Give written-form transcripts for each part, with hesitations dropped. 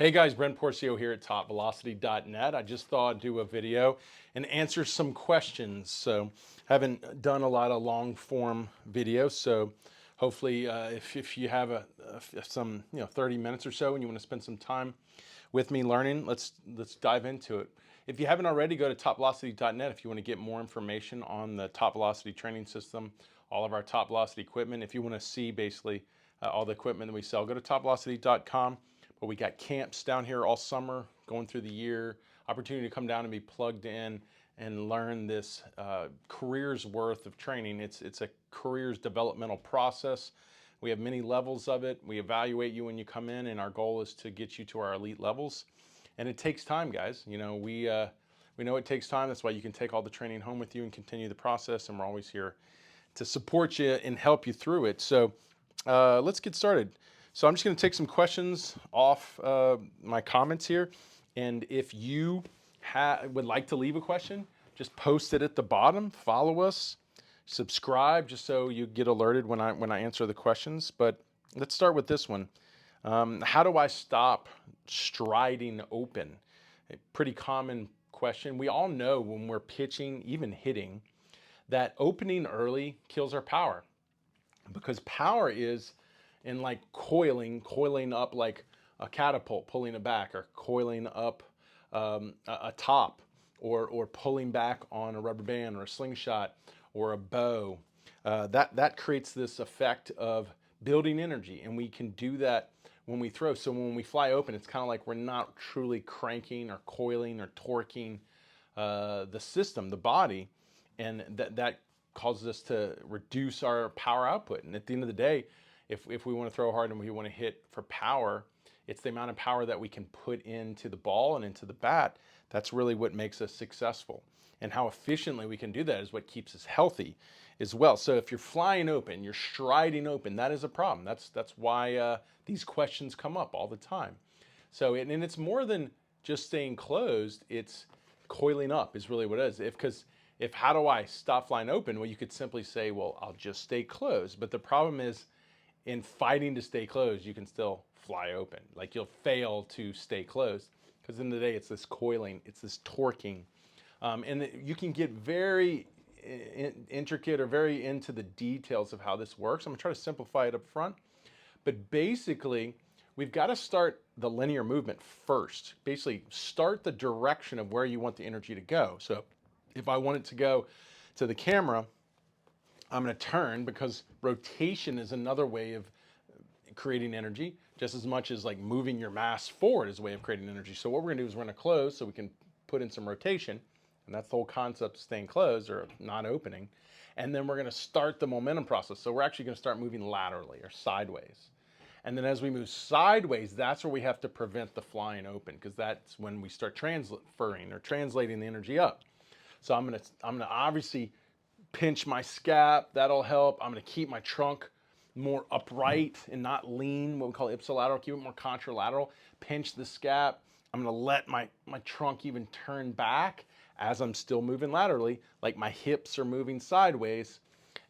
Hey guys, Brent Pourciau here at TopVelocity.net. I just thought I'd do a video and answer some questions. So haven't done a lot of long form videos. So hopefully if you have some 30 minutes or so and you want to spend some time with me learning, let's dive into it. If you haven't already, go to TopVelocity.net if you want to get more information on the Top Velocity training system, all of our Top Velocity equipment. If you want to see basically all the equipment that we sell, go to TopVelocity.com. But we got camps down here all summer, going through the year, opportunity to come down and be plugged in and learn this career's worth of training. It's a career's developmental process. We have many levels of it. We evaluate you when you come in, and our goal is to get you to our elite levels. And it takes time, guys. We know it takes time. That's why you can take all the training home with you and continue the process. And we're always here to support you and help you through it. So let's get started. So I'm just going to take some questions off my comments here. And if you would like to leave a question, just post it at the bottom, follow us, subscribe, just so you get alerted when I answer the questions. But let's start with this one. How do I stop striding open? A pretty common question. We all know when we're pitching, even hitting, that opening early kills our power, because power is in like coiling up like a catapult, pulling it back, or coiling up a top, or pulling back on a rubber band or a slingshot or a bow. That creates this effect of building energy, and we can do that when we throw. So when we fly open, it's kind of like we're not truly cranking or coiling or torquing the system, the body, and that causes us to reduce our power output. And at the end of the day, if we want to throw hard and we want to hit for power, it's the amount of power that we can put into the ball and into the bat. That's really what makes us successful. And how efficiently we can do that is what keeps us healthy as well. So if you're flying open, you're striding open, that is a problem. That's why these questions come up all the time. So and it's more than just staying closed. It's coiling up is really what it is. Because if how do I stop flying open? Well, you could simply say, well, I'll just stay closed. But the problem is, in fighting to stay closed, you can still fly open. Like, you'll fail to stay closed, because in the day it's this coiling, it's this torquing. And you can get very intricate or very into the details of how this works. I'm gonna try to simplify it up front. But basically, we've got to start the linear movement first. Basically, start the direction of where you want the energy to go. So if I want it to go to the camera, I'm going to turn, because rotation is another way of creating energy, just as much as like moving your mass forward is a way of creating energy. So what we're going to do is we're going to close so we can put in some rotation. And that's the whole concept of staying closed or not opening. And then we're going to start the momentum process. So we're actually going to start moving laterally or sideways. And then as we move sideways, that's where we have to prevent the flying open, because that's when we start transferring or translating the energy up. So I'm going to obviously pinch my scap. That'll help. I'm going to keep my trunk more upright and not lean, what we call ipsilateral. Keep it more contralateral. Pinch the scap. I'm going to let my trunk even turn back as I'm still moving laterally, like my hips are moving sideways.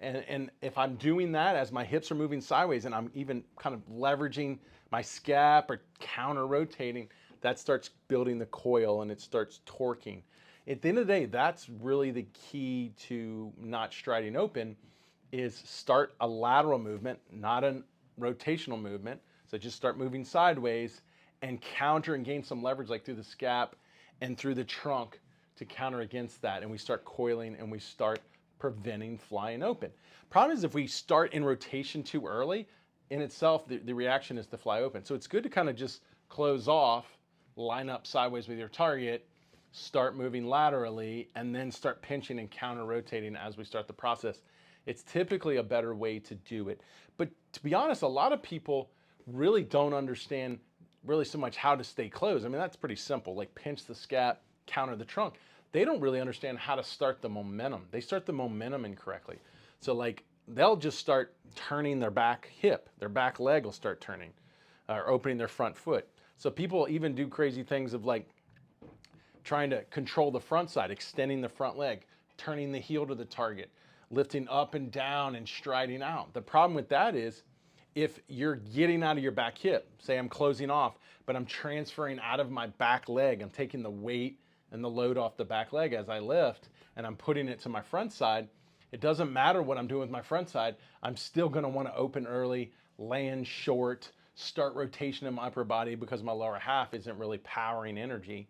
And if I'm doing that as my hips are moving sideways, and I'm even kind of leveraging my scap or counter rotating, that starts building the coil and it starts torquing. At the end of the day, that's really the key to not striding open, is start a lateral movement, not a rotational movement. So just start moving sideways and counter and gain some leverage, like through the scap and through the trunk, to counter against that. And we start coiling and we start preventing flying open. Problem is, if we start in rotation too early, in itself, the reaction is to fly open. So it's good to kind of just close off, line up sideways with your target, start moving laterally, and then start pinching and counter rotating as we start the process. It's typically a better way to do it. But to be honest, a lot of people really don't understand really so much how to stay closed. I mean, that's pretty simple, like pinch the scap, counter the trunk. They don't really understand how to start the momentum. They start the momentum incorrectly. So like, they'll just start turning their back hip, their back leg will start turning, or opening their front foot. So people even do crazy things of like trying to control the front side, extending the front leg, turning the heel to the target, lifting up and down and striding out. The problem with that is if you're getting out of your back hip, say I'm closing off, but I'm transferring out of my back leg, I'm taking the weight and the load off the back leg as I lift, and I'm putting it to my front side, it doesn't matter what I'm doing with my front side, I'm still gonna wanna open early, land short, start rotation in my upper body because my lower half isn't really powering energy.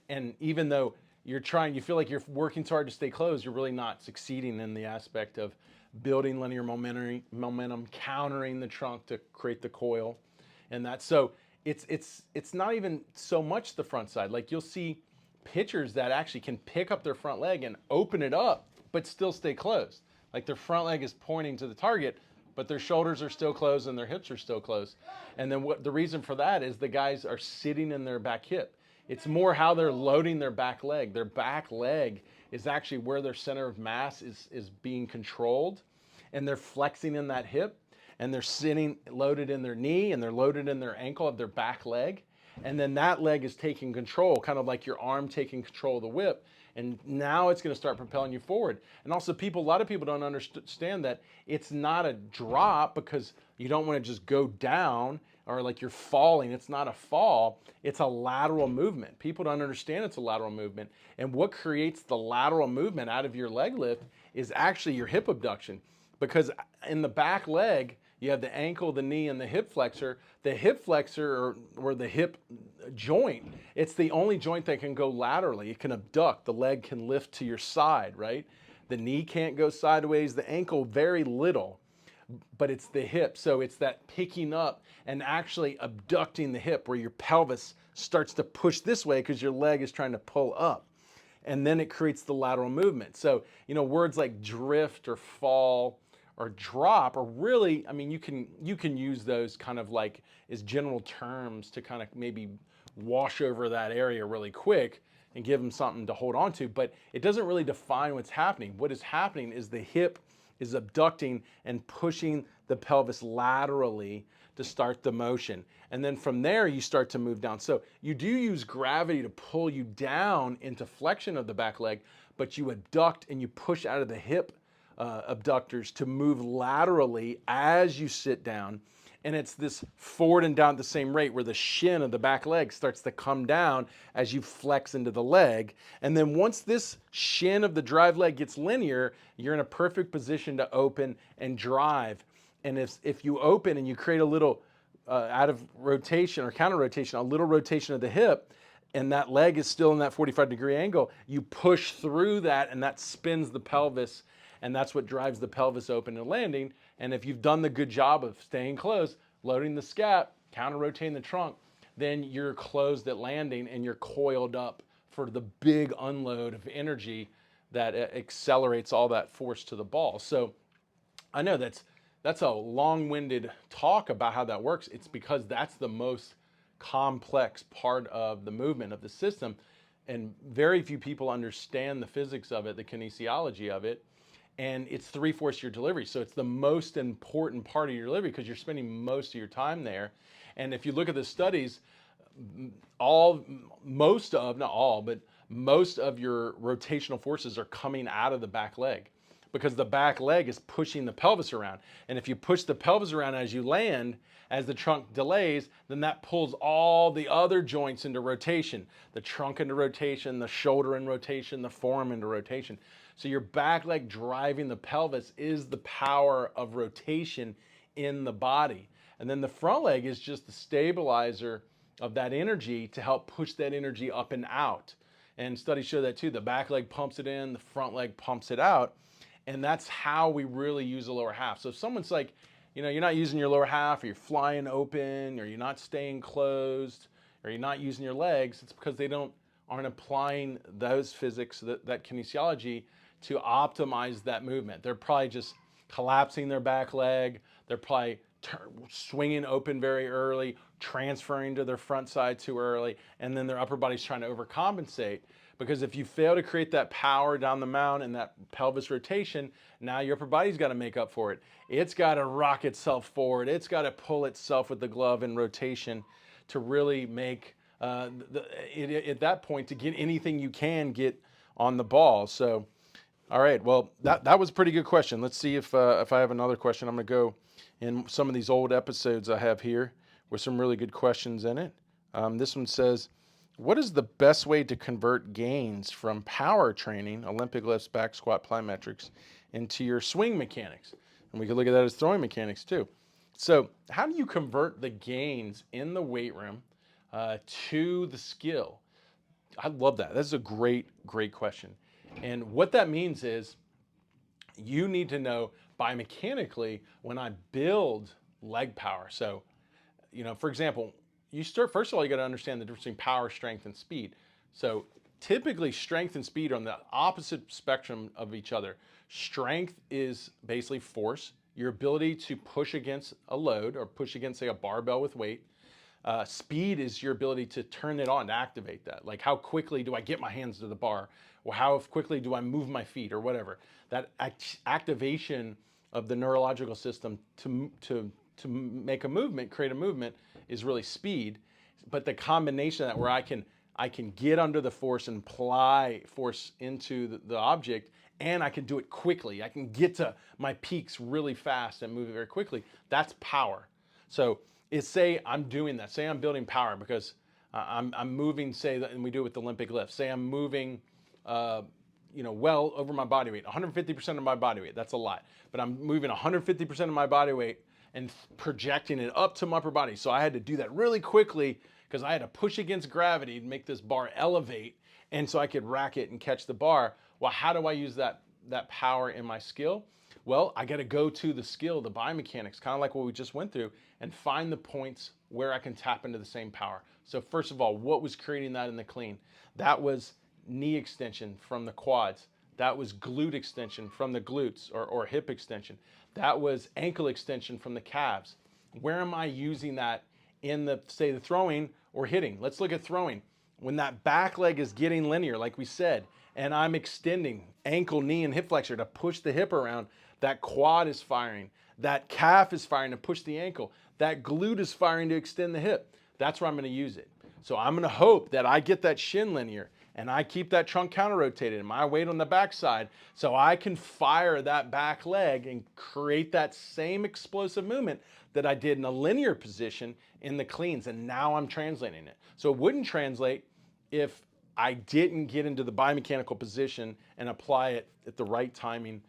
And even though you feel like you're working so hard to stay closed, you're really not succeeding in the aspect of building linear momentum, countering the trunk to create the coil. And that, so it's not even so much the front side. Like you'll see pitchers that actually can pick up their front leg and open it up, but still stay closed. Like their front leg is pointing to the target, but their shoulders are still closed and their hips are still closed. And then the reason for that is the guys are sitting in their back hip. It's more how they're loading their back leg. Their back leg is actually where their center of mass is being controlled, and they're flexing in that hip, and they're sitting loaded in their knee, and they're loaded in their ankle of their back leg, and then that leg is taking control, kind of like your arm taking control of the whip, and now it's going to start propelling you forward. And also a lot of people don't understand that it's not a drop because you don't want to just go down or like you're falling. It's not a fall, it's a lateral movement. People don't understand it's a lateral movement. And what creates the lateral movement out of your leg lift is actually your hip abduction. Because in the back leg, you have the ankle, the knee, and the hip flexor. The hip flexor, or the hip joint, it's the only joint that can go laterally. It can abduct. The leg can lift to your side, right? The knee can't go sideways. The ankle, very little. But it's the hip. So it's that picking up and actually abducting the hip where your pelvis starts to push this way because your leg is trying to pull up. And then it creates the lateral movement. So, words like drift or fall or drop are really, I mean, you can use those kind of like as general terms to kind of maybe wash over that area really quick and give them something to hold on to, but it doesn't really define what's happening. What is happening is the hip is abducting and pushing the pelvis laterally to start the motion. And then from there, you start to move down. So you do use gravity to pull you down into flexion of the back leg, but you abduct and you push out of the hip abductors to move laterally as you sit down. And it's this forward and down at the same rate where the shin of the back leg starts to come down as you flex into the leg. And then once this shin of the drive leg gets linear, you're in a perfect position to open and drive. And if you open and you create a little out of rotation or counter rotation, a little rotation of the hip, and that leg is still in that 45-degree angle, you push through that and that spins the pelvis, and that's what drives the pelvis open and landing. And if you've done the good job of staying close, loading the scap, counter-rotating the trunk, then you're closed at landing and you're coiled up for the big unload of energy that accelerates all that force to the ball. So I know that's a long-winded talk about how that works. It's because that's the most complex part of the movement of the system, and very few people understand the physics of it, the kinesiology of it. And it's 3/4 your delivery. So it's the most important part of your delivery because you're spending most of your time there. And if you look at the studies, most of your rotational forces are coming out of the back leg because the back leg is pushing the pelvis around. And if you push the pelvis around as you land, as the trunk delays, then that pulls all the other joints into rotation. The trunk into rotation, the shoulder in rotation, the forearm into rotation. So your back leg driving the pelvis is the power of rotation in the body. And then the front leg is just the stabilizer of that energy to help push that energy up and out. And studies show that too. The back leg pumps it in, the front leg pumps it out. And that's how we really use the lower half. So if someone's like, you're not using your lower half, or you're flying open, or you're not staying closed, or you're not using your legs, it's because they aren't applying those physics, that kinesiology, to optimize that movement. They're probably just collapsing their back leg. They're probably swinging open very early, transferring to their front side too early, and then their upper body's trying to overcompensate. Because if you fail to create that power down the mount and that pelvis rotation, now your upper body's got to make up for it. It's got to rock itself forward. It's got to pull itself with the glove in rotation to really make, at that point, to get anything you can get on the ball. So All right. Well, that was a pretty good question. Let's see if I have another question. I'm going to go in some of these old episodes I have here with some really good questions in it. This one says, what is the best way to convert gains from power training, Olympic lifts, back squat, plyometrics, into your swing mechanics? And we could look at that as throwing mechanics too. So how do you convert the gains in the weight room to the skill? I love that. That's a great, great question. And what that means is you need to know biomechanically when I build leg power. So, for example, you start, first of all, you got to understand the difference between power, strength, and speed. So typically strength and speed are on the opposite spectrum of each other. Strength is basically force, your ability to push against a load or push against, say, a barbell with weight. Speed is your ability to turn it on, to activate that. Like how quickly do I get my hands to the bar, or how quickly do I move my feet, or whatever. That activation of the neurological system to make a movement, create a movement, is really speed. But the combination of that, where I can get under the force and apply force into the object, and I can do it quickly. I can get to my peaks really fast and move it very quickly. That's power. So say I'm doing that. Say I'm building power because I'm moving, say, and we do it with the Olympic lift. Say I'm moving, well over my body weight, 150% of my body weight. That's a lot. But I'm moving 150% of my body weight and projecting it up to my upper body. So I had to do that really quickly because I had to push against gravity to make this bar elevate, and so I could rack it and catch the bar. Well, how do I use that power in my skill? Well, I got to go to the skill, the biomechanics, kind of like what we just went through, and find the points where I can tap into the same power. So first of all, what was creating that in the clean? That was knee extension from the quads. That was glute extension from the glutes, or hip extension. That was ankle extension from the calves. Where am I using that in the throwing or hitting? Let's look at throwing. When that back leg is getting linear, like we said, and I'm extending ankle, knee, and hip flexor to push the hip around, that quad is firing. That calf is firing to push the ankle. That glute is firing to extend the hip. That's where I'm going to use it. So I'm going to hope that I get that shin linear and I keep that trunk counter rotated and my weight on the backside, so I can fire that back leg and create that same explosive movement that I did in a linear position in the cleans. And now I'm translating it. So it wouldn't translate if I didn't get into the biomechanical position and apply it at the right timing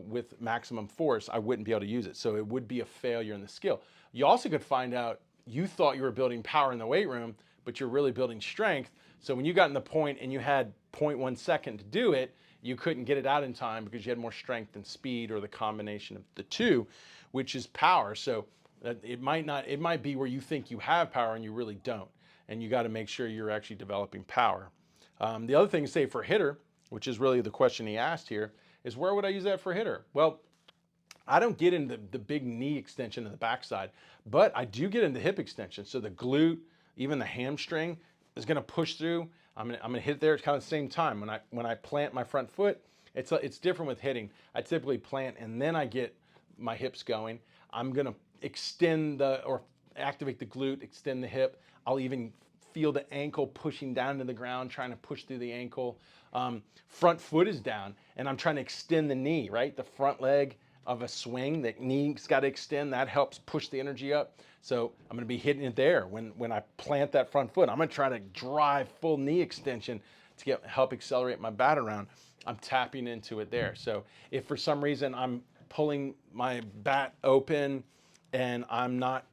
with maximum force. I wouldn't be able to use it. So it would be a failure in the skill. You also could find out you thought you were building power in the weight room, but you're really building strength. So when you got in the point and you had 0.1 second to do it, you couldn't get it out in time because you had more strength than speed, or the combination of the two, which is power. So it might be where you think you have power and you really don't. And you got to make sure you're actually developing power. The other thing to say for hitter, which is really the question he asked here, is where would I use that for hitter? Well, I don't get into the big knee extension in the backside, but I do get into hip extension. So the glute, even the hamstring, is going to push through. I'm gonna hit there at kind of the same time. When I plant my front foot, it's different with hitting. I typically plant and then I get my hips going. I'm going to extend or activate the glute, extend the hip. I'll even feel the ankle pushing down to the ground, trying to push through the ankle. Front foot is down and I'm trying to extend the knee, right? The front leg of a swing, that knee's got to extend. That helps push the energy up. So I'm going to be hitting it there. When I plant that front foot, I'm going to try to drive full knee extension to help accelerate my bat around. I'm tapping into it there. So if for some reason I'm pulling my bat open and I'm not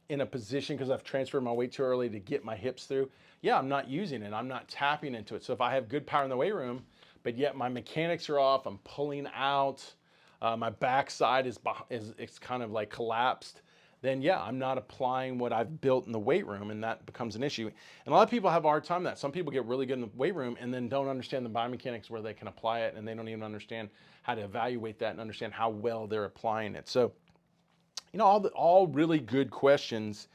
in a position because I've transferred my weight too early to get my hips through, yeah, I'm not using it. I'm not tapping into it. So if I have good power in the weight room, but yet my mechanics are off, I'm pulling out, my backside is it's kind of like collapsed, then yeah, I'm not applying what I've built in the weight room, and that becomes an issue. And a lot of people have a hard time with that. Some people get really good in the weight room and then don't understand the biomechanics where they can apply it, and they don't even understand how to evaluate that and understand how well they're applying it. So, all really good questions,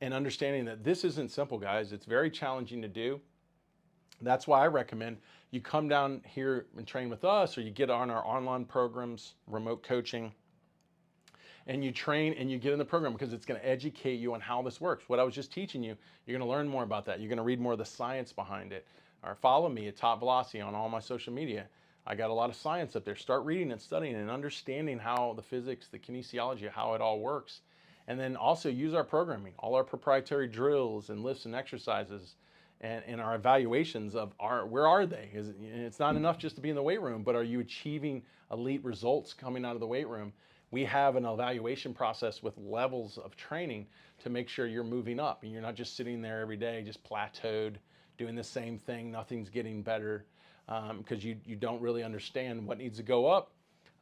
and understanding that this isn't simple, guys. It's very challenging to do. That's why I recommend you come down here and train with us, or you get on our online programs, remote coaching, and you train and you get in the program, because it's going to educate you on how this works. What I was just teaching you, you're going to learn more about that. You're going to read more of the science behind it. Or follow me at TopVelocity on all my social media. I got a lot of science up there. Start reading and studying and understanding how the physics, the kinesiology, how it all works. And then also use our programming, all our proprietary drills and lifts and exercises and our evaluations of where are they? It's not enough just to be in the weight room, but are you achieving elite results coming out of the weight room? We have an evaluation process with levels of training to make sure you're moving up and you're not just sitting there every day, just plateaued, doing the same thing, nothing's getting better, because you don't really understand what needs to go up,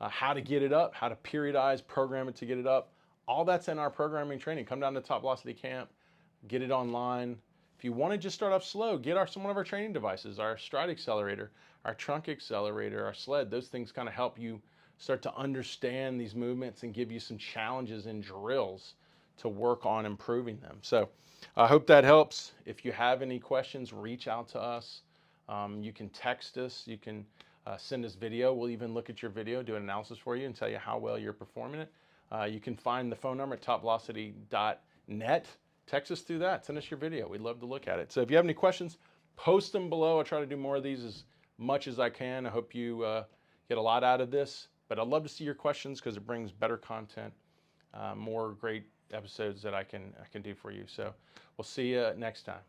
how to get it up, how to periodize, program it to get it up. All that's in our programming training. Come down to Top Velocity Camp, get it online. If you want to just start off slow, get one of our training devices, our stride accelerator, our trunk accelerator, our sled. Those things kind of help you start to understand these movements and give you some challenges and drills to work on improving them. So I hope that helps. If you have any questions, reach out to us. You can text us. You can send us video. We'll even look at your video, do an analysis for you, and tell you how well you're performing it. You can find the phone number at topvelocity.net. Text us through that. Send us your video. We'd love to look at it. So if you have any questions, post them below. I try to do more of these as much as I can. I hope you get a lot out of this. But I'd love to see your questions because it brings better content, more great episodes that I can do for you. So we'll see you next time.